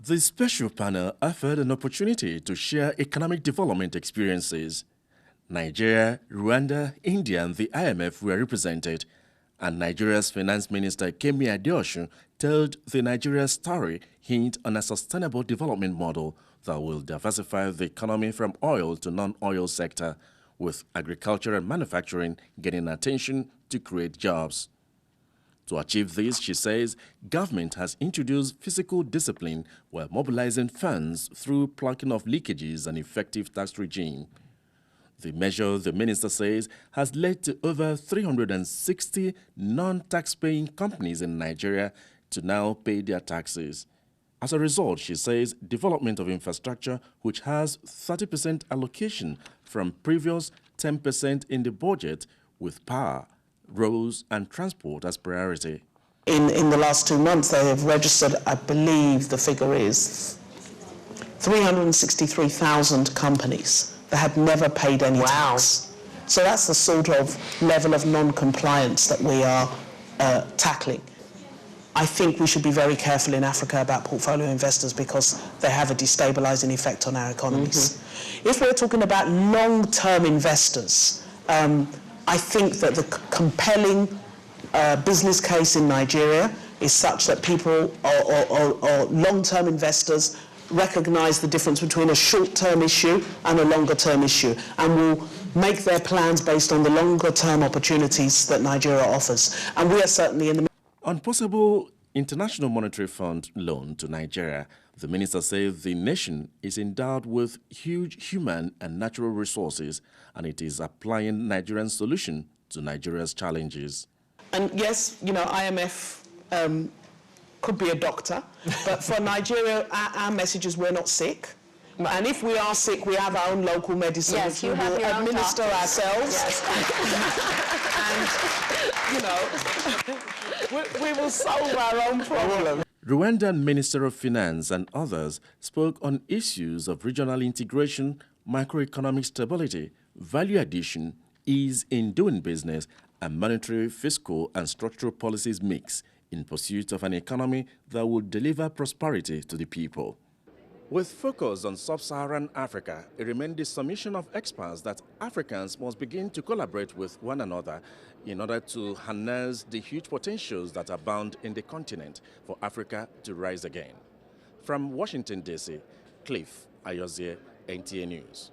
The special panel offered an opportunity to share economic development experiences. Nigeria, Rwanda, India and the IMF were represented, and Nigeria's Finance Minister Kemi Adeosun told the Nigeria story hint on a sustainable development model that will diversify the economy from oil to non-oil sector, with agriculture and manufacturing getting attention to create jobs. To achieve this, she says, government has introduced fiscal discipline while mobilizing funds through plugging of leakages and effective tax regime. The measure, the minister says, has led to over 360 non-tax-paying companies in Nigeria to now pay their taxes. As a result, she says, development of infrastructure, which has 30% allocation from previous 10% in the budget, with power, roads and transport as priority. In the last 2 months, they have registered, I believe the figure is 363,000 companies that had never paid any tax. So that's the sort of level of non-compliance that we are tackling. I think we should be very careful in Africa about portfolio investors because they have a destabilizing effect on our economies. If we're talking about long-term investors, I think that the compelling business case in Nigeria is such that people or long-term investors recognize the difference between a short-term issue and a longer-term issue and will make their plans based on the longer-term opportunities that Nigeria offers. And we are certainly in the... On possible International Monetary Fund loan to Nigeria, the minister says the nation is endowed with huge human and natural resources, and it is applying Nigerian solution to Nigeria's challenges. And yes, you know, IMF could be a doctor, but for Nigeria, our message is we're not sick. And if we are sick, we have our own local medicine, yes, which we will administer ourselves. Yes. And, you know, we will solve our own problem. Rwandan Minister of Finance and others spoke on issues of regional integration, macroeconomic stability, value addition, ease in doing business, and monetary, fiscal, and structural policies mix in pursuit of an economy that will deliver prosperity to the people. With focus on Sub-Saharan Africa, it remained the submission of experts that Africans must begin to collaborate with one another in order to harness the huge potentials that abound in the continent for Africa to rise again. From Washington, D.C., Cliff Ayozie, NTA News.